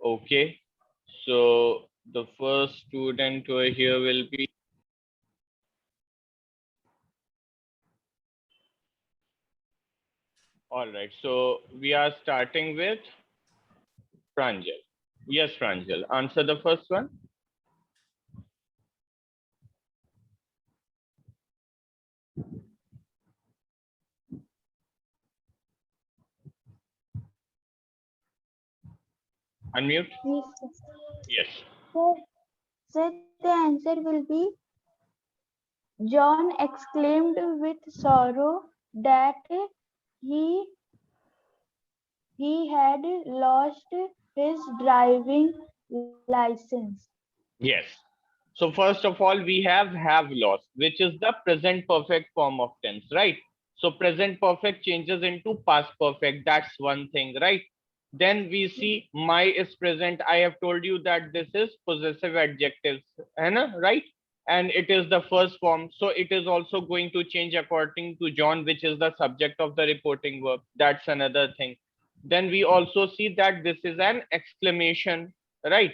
Okay. So the first student over here will be. All right. So we are starting with Pranjal. Yes, Pranjal. Answer the first one. Unmute. Yes. So, the answer will be John exclaimed with sorrow that he he had lost his driving license. Yes. So first of all, we have lost, which is the present perfect form of tense, right? So present perfect changes into past perfect. That's one thing, right? Then we see my is present. I have told you that this is possessive adjectives, है ना? Right? And it is the first form. So it is also going to change according to John, which is the subject of the reporting verb. That's another thing. Then we also see that this is an exclamation, right?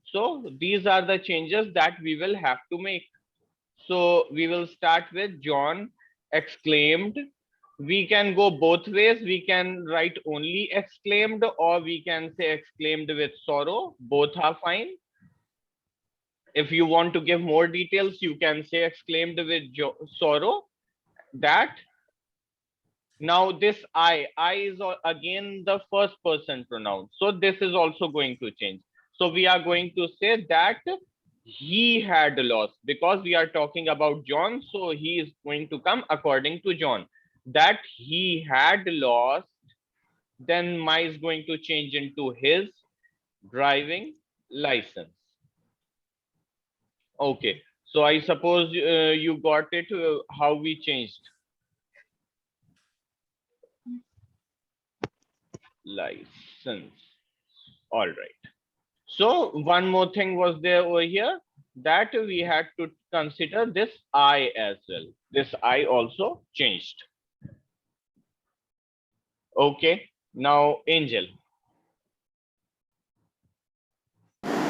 So these are the changes that we will have to make. So we will start with John exclaimed. We can go both ways. We can write only exclaimed, or we can say exclaimed with sorrow. Both are fine. If you want to give more details, you can say exclaimed with sorrow. That now this I is again the first person pronoun. So this is also going to change. So we are going to say that he had lost, because we are talking about John. So he is going to come according to John. That he had lost, then my is going to change into his driving license. Okay. So I suppose you got it, how we changed. License. All right. So one more thing was there over here, that we had to consider this I as well. This I also changed. Okay. Now Angel.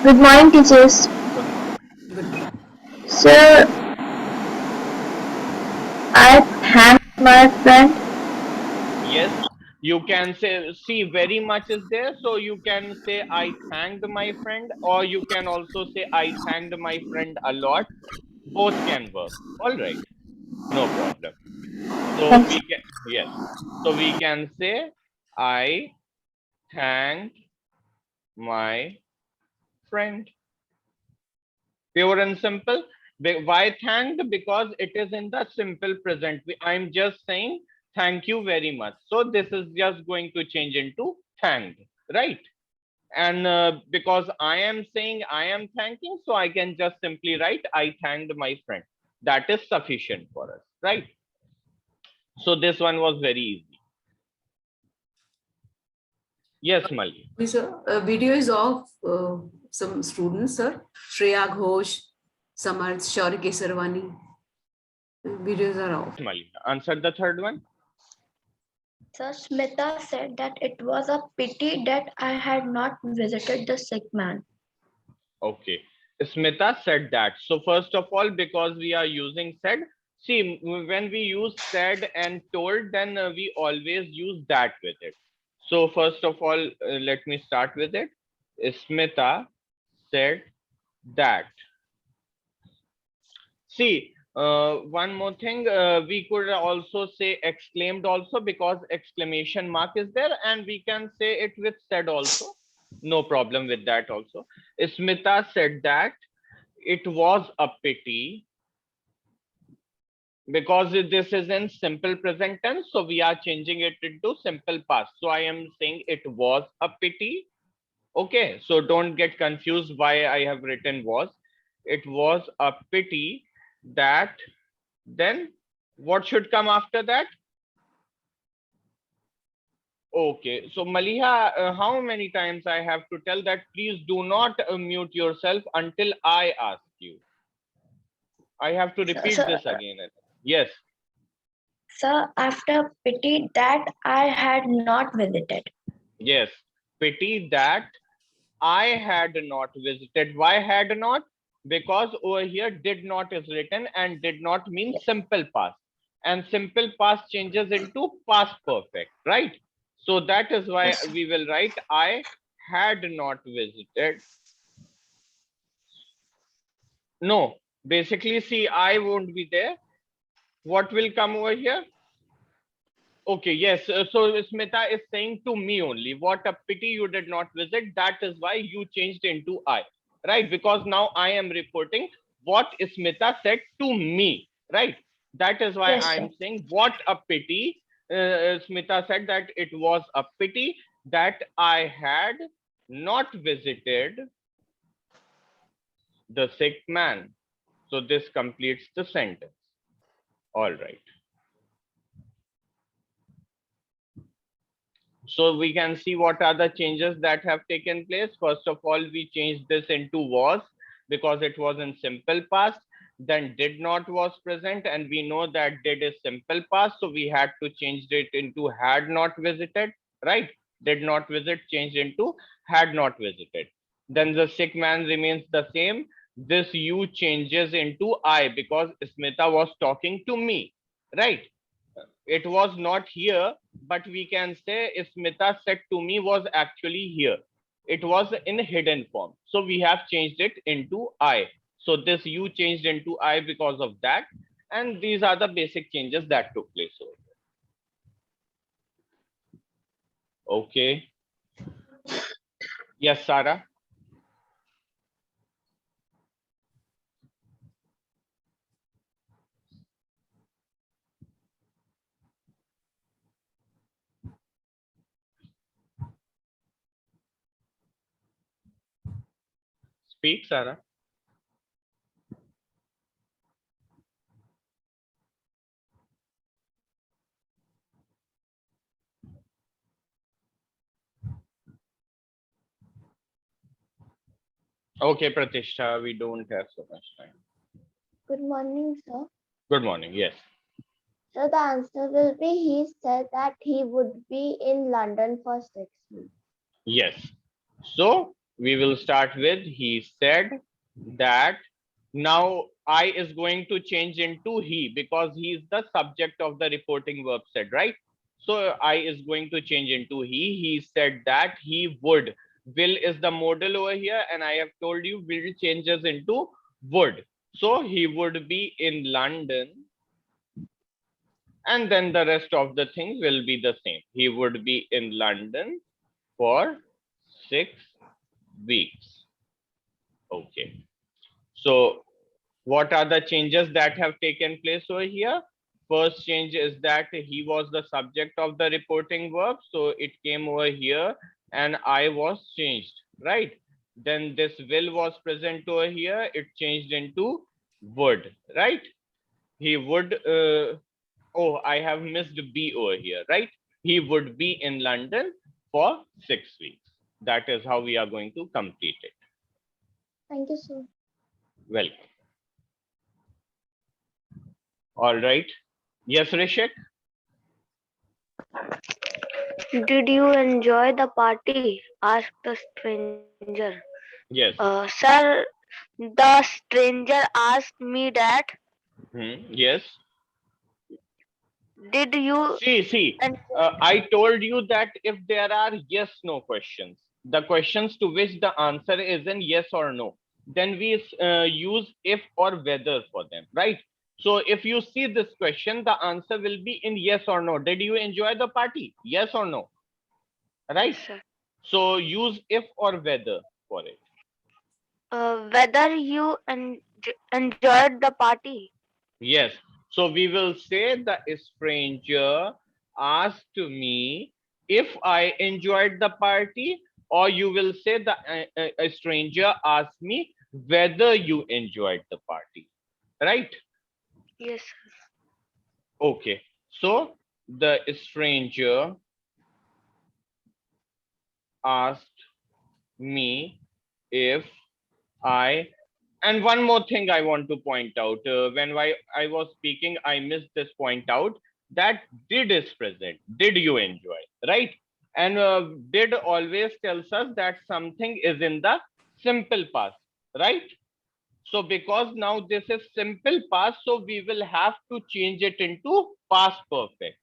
Good morning, teachers. Sir, I thank my friend. Yes. You can say, see, very much is there. So you can say I thanked my friend, or you can also say I thanked my friend a lot. Both can work. All right. No problem. So Thanks. we can, yes. So we can say I thanked my friend. Pure and simple. Why thanked? Because it is in the simple present. I'm just saying thank you very much. So this is just going to change into thanked, right? And because I am saying I am thanking, so I can just simply write I thanked my friend. That is sufficient for us, right? So this one was very easy. Yes, Mali. Sir, video is of some students, sir. Shreya Ghosh, Samarth, Shaurya Kesarwani. Videos are off. Mali, answer the third one. So Smita said that it was a pity that I had not visited the sick man. Okay. Smita said that. So first of all, because we are using said, see, when we use said and told, then we always use that with it. So first of all, let me start with it. Smita said that. See, one more thing, we could also say exclaimed also, because exclamation mark is there, and we can say it with said also. No problem with that also. Smita said that it was a pity, because this is in simple present tense, so we are changing it into simple past. So I am saying it was a pity. Okay, so don't get confused why I have written was. It was a pity that, then what should come after that? Okay, so Maliha, how many times I have to tell that please do not mute yourself until I ask you? I have to repeat this again. Yes. So after pity that I had not visited. Yes. Pity that I had not visited. Why had not? Because over here did not is written, and did not means simple past, and simple past changes into past perfect, right? So that is why Yes, sir. we will write I had not visited. No, basically, see, I won't be there. What will come over here? Okay, yes. So Smita is saying to me only, what a pity you did not visit. That is why you changed into I, right? Because now I am reporting what Smita said to me, right? That is why Yes, I sir. am saying what a pity. Smita said that it was a pity that I had not visited the sick man. So this completes the sentence. All right. So we can see what are the changes that have taken place. First of all, we changed this into was because it was in simple past. Then did not was present, and we know that did is simple past. So we had to change it into had not visited, right? Did not visit changed into had not visited. Then the sick man remains the same. This you changes into I because Smita was talking to me, right? It was not here, but we can say Smita said to me was actually here. It was in hidden form. So we have changed it into I. So this you changed into I because of that. And these are the basic changes that took place over here. Okay. Yes, Sarah. Speak, Sarah. Okay, Pratishtha, we don't have so much time. Good morning, sir. Good morning. Yes. So the answer will be he said that he would be in London for 6 weeks. Yes. So we will start with he said that. Now I is going to change into he because he is the subject of the reporting verb said, right? So I is going to change into he. He said that he would. Will is the modal over here, and I have told you will changes into would. So he would be in London, and then the rest of the things will be the same. He would be in London for 6 weeks. Okay. So what are the changes that have taken place over here? First change is that he was the subject of the reporting verb. So it came over here and I was changed, right? Then this will was present over here. It changed into would, right? He would, oh, I have missed be over here, right? He would be in London for 6 weeks. That is how we are going to complete it. Thank you, sir. Welcome. All right. Yes, Rishik? Did you enjoy the party? Asked the stranger. Yes. Sir, the stranger asked me that. Yes. Did you See, and I told you that if there are yes, no questions, the questions to which the answer is in yes or no, then we use if or whether for them, right? So if you see this question, the answer will be in yes or no. Did you enjoy the party? Yes or no? yes, Right? sir. So use if or whether for it. Whether you enjoyed the party? Yes. So we will say the stranger asked me if I enjoyed the party, or you will say the a stranger asked me whether you enjoyed the party. Right? Yes, sir. Okay. So the stranger asked me if I, and one more thing I want to point out. When I was speaking, I missed this point out that did is present. Did you enjoy? Right? and did always tells us that something is in the simple past, right? So because now this is simple past, so we will have to change it into past perfect.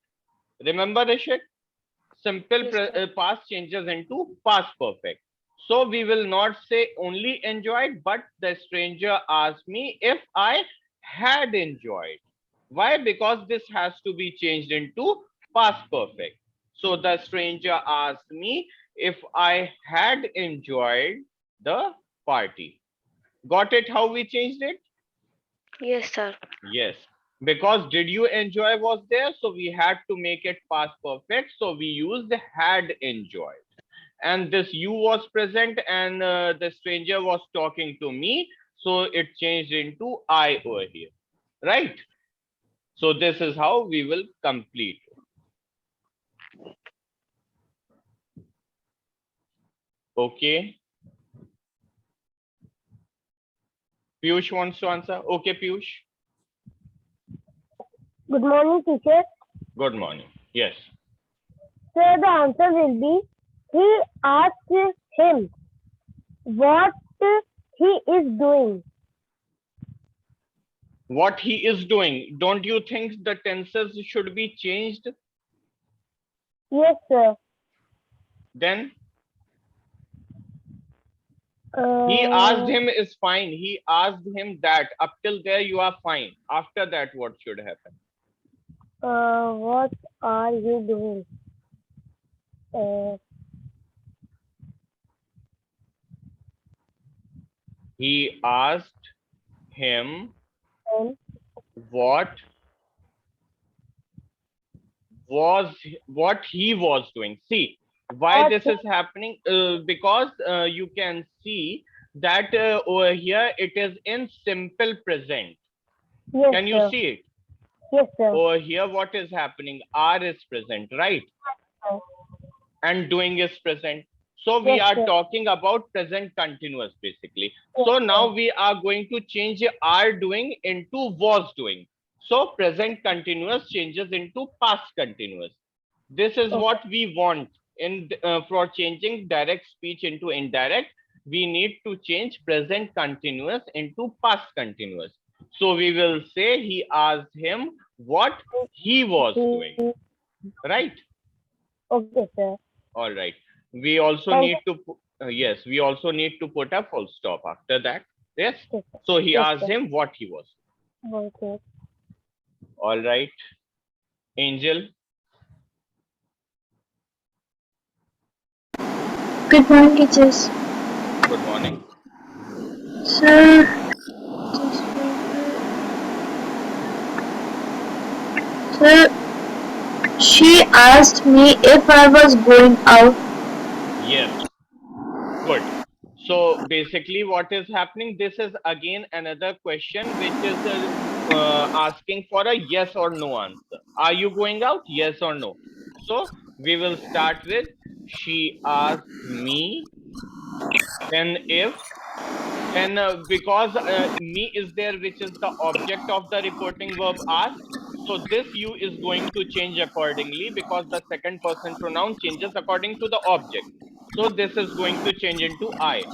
Remember, Rishit? Simple past changes into past perfect. So we will not say only enjoyed, but the stranger asked me if I had enjoyed. Why? Because this has to be changed into past perfect. So the stranger asked me if I had enjoyed the party. Got it how we changed it? Yes, sir. Yes, because did you enjoy was there, so we had to make it past perfect. So we used had enjoyed. And this you was present and the stranger was talking to me. So it changed into I over here, right? So this is how we will complete. Okay. Piyush wants to answer. Okay, Piyush. Good morning, teacher. Good morning. Yes. So the answer will be he asked him what he is doing. What he is doing. Don't you think the tenses should be changed? Yes, sir. Then he asked Uh, him is fine. He asked him that. Up till there you are fine. After that, what should happen? what are you doing? He asked him And what what he was doing. See why what this is happening, because you can see that over here it is in simple present. yes, Can you sir. see it? Yes, sir. Over here what is happening? Are is present, right? Sir. And doing is present. So we Yes, are sir. talking about present continuous basically. Yes, So now sir. we are going to change are doing into was doing. So present continuous changes into past continuous. This is Okay. what we want in for changing direct speech into indirect. We need to change present continuous into past continuous. So we will say he asked him what he was doing, He, right? okay, sir. All right. We also Thank need to, yes, we also need to put a full stop after that. Yes. you, sir. So he Yes, asked sir. him what he was. Okay. All right. Angel, Good morning, teachers. good morning. Sir, sir, she asked me if I was going out. Yes. Good. So basically what is happening, this is again another question which is asking for a yes or no answer. Are you going out? Yes or no? So we will start with she asked me, then if, then because me is there which is the object of the reporting verb asked, so this you is going to change accordingly because the second person pronoun changes according to the object. So this is going to change into I.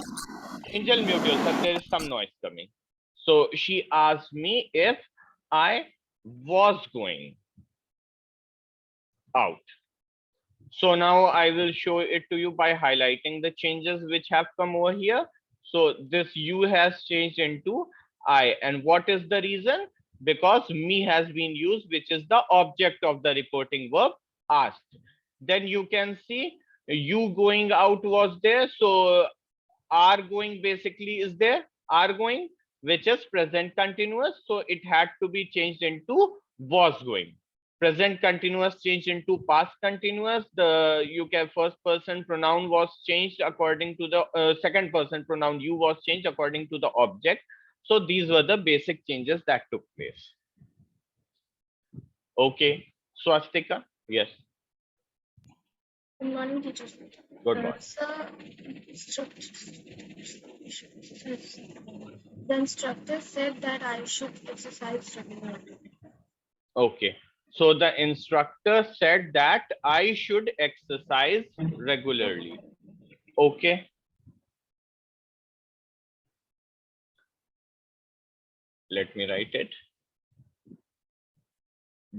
Angel, mute yourself, there is some noise coming. So she asked me if I was going out. So now I will show it to you by highlighting the changes which have come over here. So this you has changed into I. And what is the reason? Because me has been used, which is the object of the reporting verb asked. Then you can see you going out was there. So are going basically is there. Are going, which is present continuous. So it had to be changed into was going. Present continuous changed into past continuous. The you can first person pronoun was changed according to the second person pronoun you was changed according to the object. So these were the basic changes that took place. Okay, Swastika, yes. Good morning, teacher. Good morning. Sir, the instructor said that I should exercise regularly. Okay, So the instructor said that I should exercise regularly. Okay. Let me write it.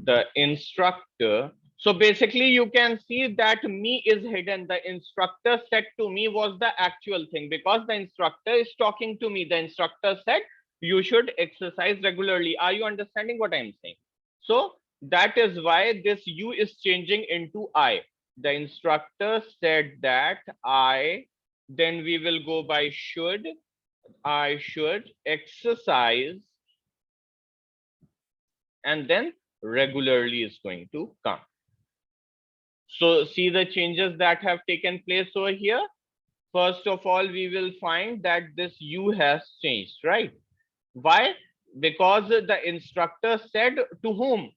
The instructor. So basically you can see that me is hidden. The instructor said to me was the actual thing, because the instructor is talking to me. The instructor said you should exercise regularly. Are you understanding what I'm saying? So that is why this you is changing into I. The instructor said that I, then we will go by should. I should exercise, and then regularly is going to come. So see the changes that have taken place over here. First of all, we will find that this U has changed, right? Why? Because the instructor said to whom?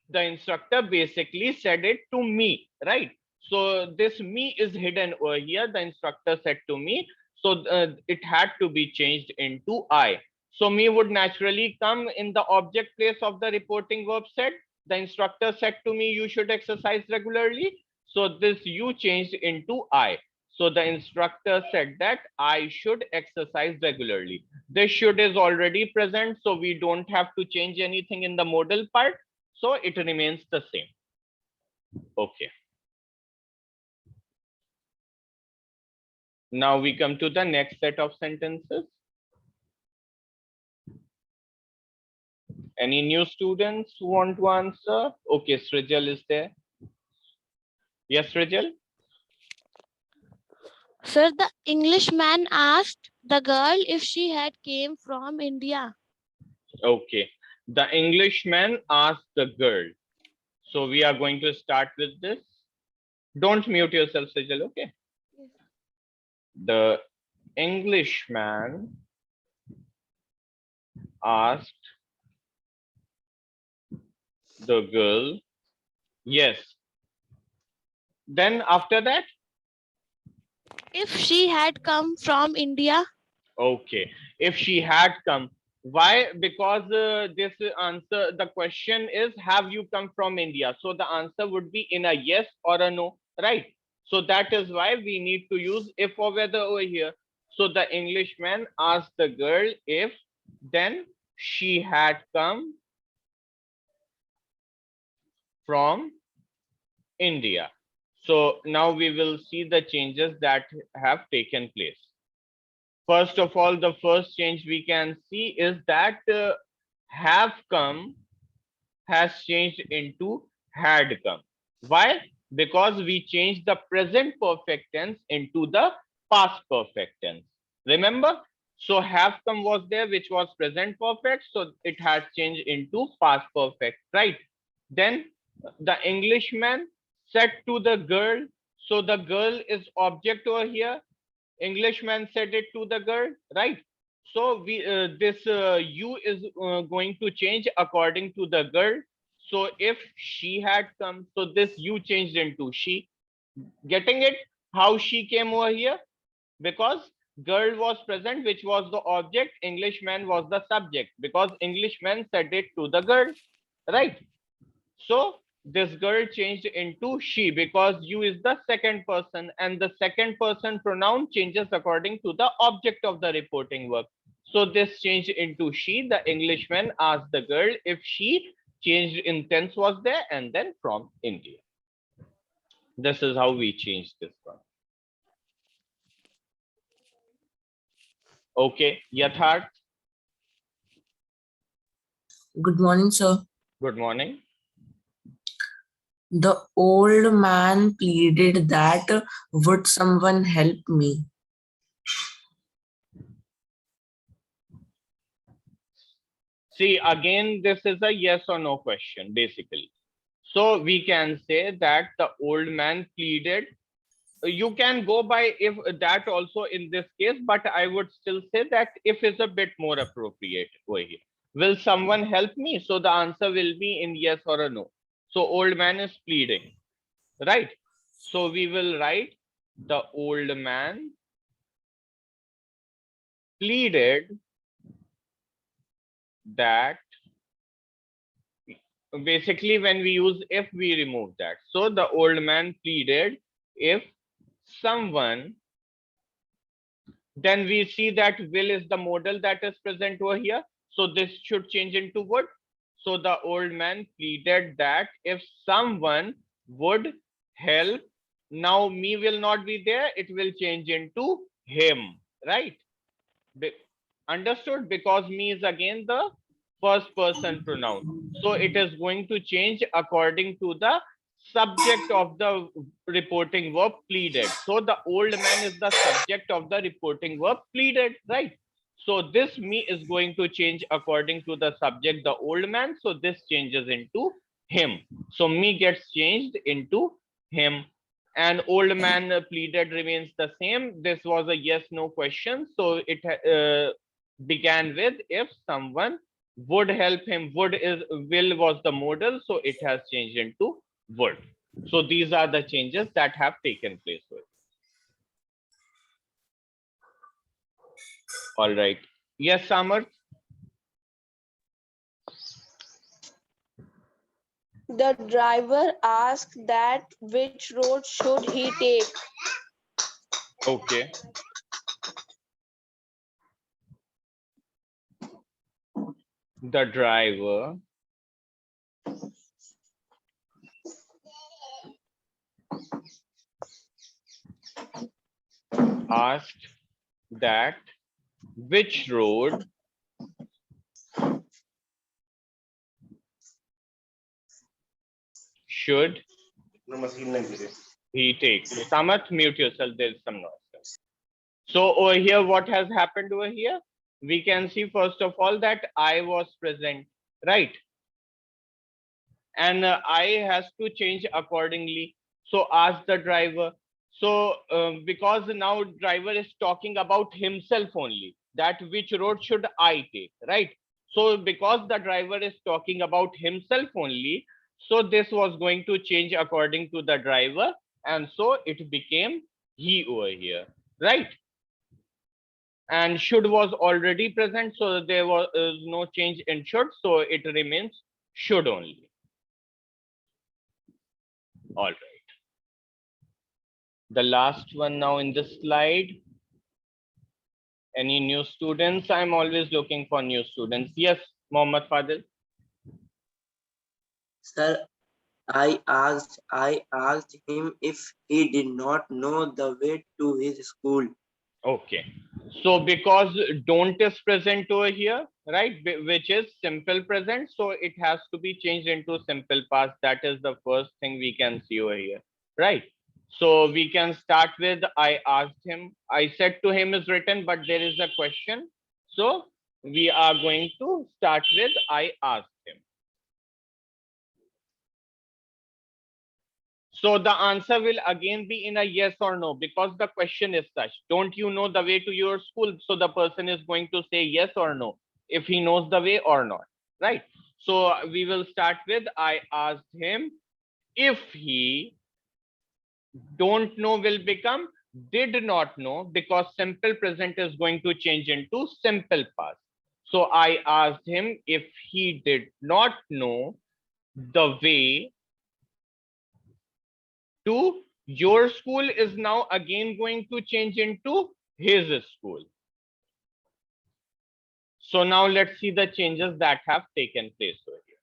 The instructor basically said it to me, right? So this me is hidden over here. The instructor said to me, so it had to be changed into I. So me would naturally come in the object place of the reporting verb said. The instructor said to me, you should exercise regularly. So this you changed into I. So the instructor said that I should exercise regularly. This should is already present, so we don't have to change anything in the modal part. So it remains the same. Okay. Now we come to the next set of sentences. Any new students who want to answer? Okay, Srijal is there. Yes, Srijal? Sir, the Englishman asked the girl if she had came from India. Okay. The Englishman asked the girl. So we are going to start with this. Don't mute yourself, Srijal, okay? The Englishman asked the girl. Yes. Then after that? If she had come from India. Okay. If she had come. Why? Because this answer, the question is, have you come from India? So the answer would be in a yes or a no, right? So that is why we need to use if or whether over here. So the Englishman asked the girl if then she had come from India. So now we will see the changes that have taken place. First of all, the first change we can see is that have come has changed into had come. Why? Because we changed the present perfect tense into the past perfect tense. Remember? So have come was there, which was present perfect. So it has changed into past perfect, right? Then the Englishman said to the girl. So the girl is object over here. Englishman said it to the girl, right? So we this you is going to change according to the girl. So if she had come, so this you changed into she. Getting it? How she came over here? Because girl was present, which was the object. Englishman was the subject, because Englishman said it to the girl, right? So this girl changed into she because you is the second person, and the second person pronoun changes according to the object of the reporting verb. So this changed into she. The Englishman asked the girl if she changed in tense was there, and then from India. This is how we changed this one. Okay, Yatharth, Good morning, sir. good morning. The old man pleaded that would someone help me? See, again, this is a yes or no question, basically. So we can say that the old man pleaded. You can go by if that also in this case, but I would still say that if is a bit more appropriate over here. Will someone help me? So the answer will be in yes or a no. So old man is pleading, right? So we will write the old man pleaded that basically when we use if, we remove that. So the old man pleaded if someone, then we see that will is the modal that is present over here. So this should change into would. So the old man pleaded that if someone would help, now me will not be there, it will change into him, right? Understood? Because me is again the first person pronoun. So it is going to change according to the subject of the reporting verb pleaded. So the old man is the subject of the reporting verb pleaded, right? So this me is going to change according to the subject, the old man. So this changes into him. So me gets changed into him. And old man pleaded remains the same. This was a yes no question. So it began with if someone would help him. Would is will was the modal, so it has changed into would. So these are the changes that have taken place with. All right. Yes, Samar. The driver asked that which road should he take. Okay. The driver asked that which road should he take. Samath, mute yourself. There is some noise. So over here, what has happened over here? We can see first of all that I was present, right? And I has to change accordingly. So ask the driver. So because now driver is talking about himself only, that which road should I take, right? So because the driver is talking about himself only, so this was going to change according to the driver, and so it became he over here, right? And should was already present, so there was no change in should, so it remains should only. All right. The last one now in this slide. Any new students? I'm always looking for new students. Yes, Mohammad Fadil. Sir, I asked him if he did not know the way to his school. Okay. So because don't is present over here, right? Which is simple present. So it has to be changed into simple past. That is the first thing we can see over here, right? So we can start with I asked him. I said to him is written, but there is a question. So we are going to start with I asked him. So the answer will again be in a yes or no, because the question is such. Don't you know the way to your school? So the person is going to say yes or no, if he knows the way or not, right? So we will start with I asked him if he don't know will become did not know, because simple present is going to change into simple past. So I asked him if he did not know the way to your school is now again going to change into his school. So now let's see the changes that have taken place over here.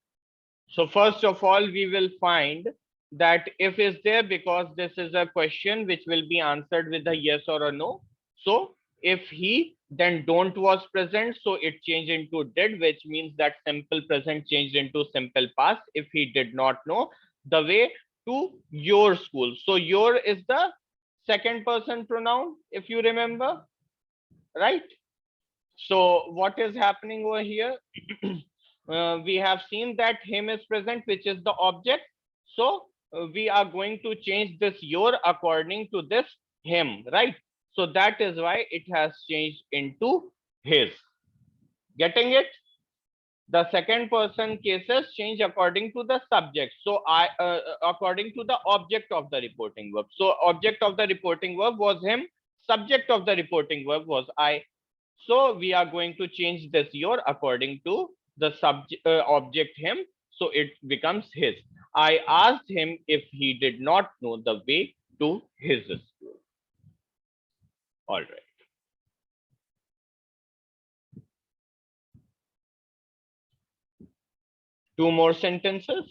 So first of all, we will find that if is there, because this is a question which will be answered with a yes or a no. So if he, then don't was present, so it changed into did, which means that simple present changed into simple past. If he did not know the way to your school, so your is the second person pronoun, if you remember, right? So what is happening over here? We have seen that him is present, which is the object. So we are going to change this your according to this him, right? So that is why it has changed into his. Getting it? The second person cases change according to the subject. So I according to the object of the reporting verb. So object of the reporting verb was him, subject of the reporting verb was I. So we are going to change this your according to the subject object him. So it becomes his. I asked him if he did not know the way to his school. All right. Two more sentences.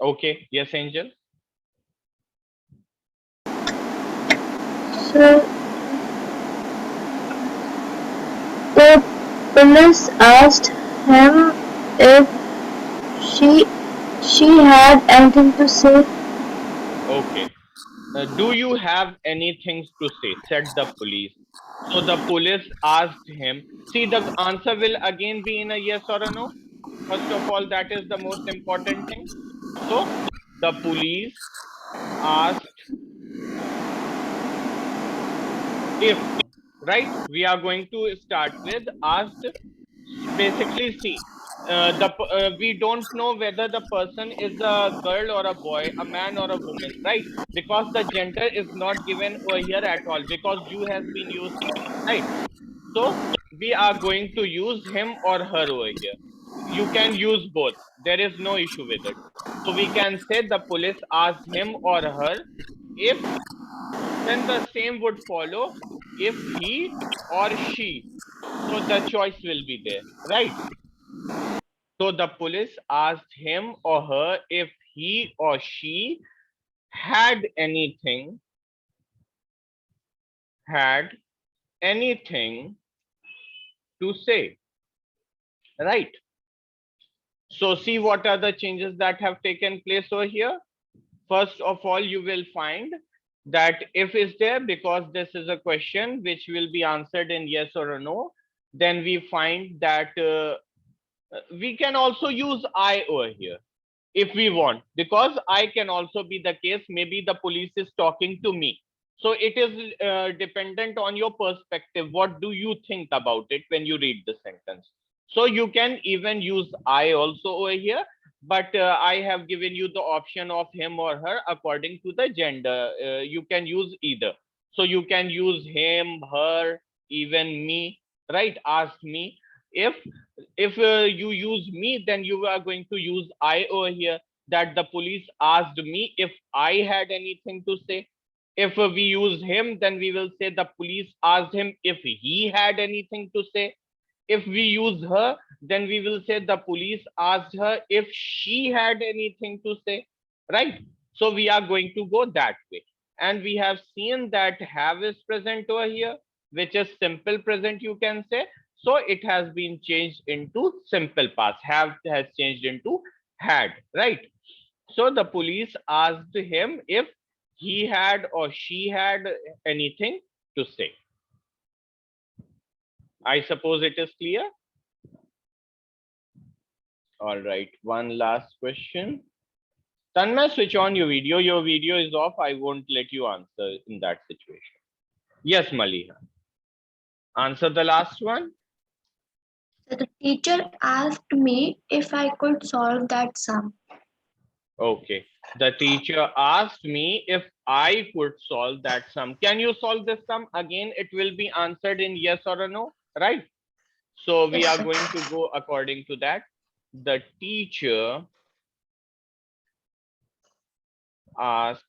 Okay. Yes, Angel. So the police asked him if she had anything to say. Okay. Do you have anything to say? Said the police. So the police asked him. See, the answer will again be in a yes or a no. First of all, that is the most important thing. So the police asked if, right? We are going to start with asked. Basically, see, we don't know whether the person is a girl or a boy, a man or a woman, right? Because the gender is not given over here at all, because you has been used he, right? So we are going to use him or her over here. You can use both. There is no issue with it. So we can say the police asked him or her if, then the same would follow if he or she. So the choice will be there, right? So the police asked him or her if he or she had had anything to say, right? So see what are the changes that have taken place over here. First of all, you will find that if is there, because this is a question which will be answered in yes or a no. Then we find that we can also use I over here if we want, because I can also be the case. Maybe the police is talking to me. So it is dependent on your perspective. What do you think about it when you read the sentence? So you can even use I also over here, but I have given you the option of him or her according to the gender. You can use either. So you can use him, her, even me, right? Ask me. If you use me, then you are going to use I over here, that the police asked me if I had anything to say. If we use him, then we will say the police asked him if he had anything to say. If we use her, then we will say the police asked her if she had anything to say, right? So we are going to go that way. And we have seen that have is present over here, which is simple present, you can say. So it has been changed into simple past. Have has changed into had, right? So the police asked him if he had or she had anything to say. I suppose it is clear. All right, one last question. Tanmay, switch on your video. Your video is off. I won't let you answer in that situation. Yes, Maliha. Answer the last one. So the teacher asked me if I could solve that sum. Okay. The teacher asked me if I could solve that sum. Can you solve this sum? Again, it will be answered in yes or a no, right? So we are going to go according to that. The teacher asked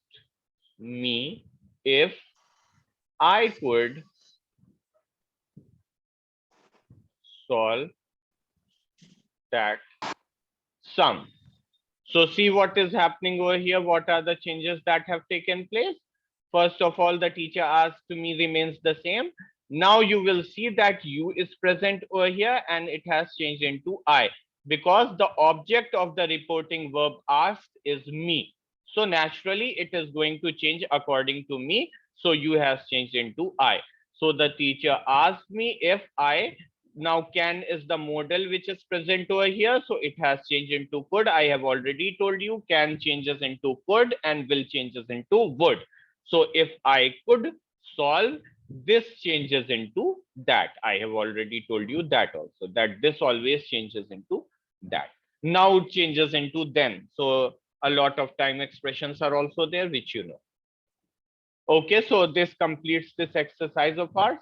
me if I could solve that sum. So see what is happening over here. What are the changes that have taken place? First of all, the teacher asked to me remains the same. Now you will see that you is present over here and it has changed into I, because the object of the reporting verb asked is me. So naturally it is going to change according to me. So you has changed into I. So the teacher asked me if I, now can is the modal which is present over here. So it has changed into could. I have already told you can changes into could and will changes into would. So if I could solve, this changes into that. I have already told you that also, that this always changes into that. Now it changes into then. So a lot of time expressions are also there, which you know. Okay, so this completes this exercise of ours.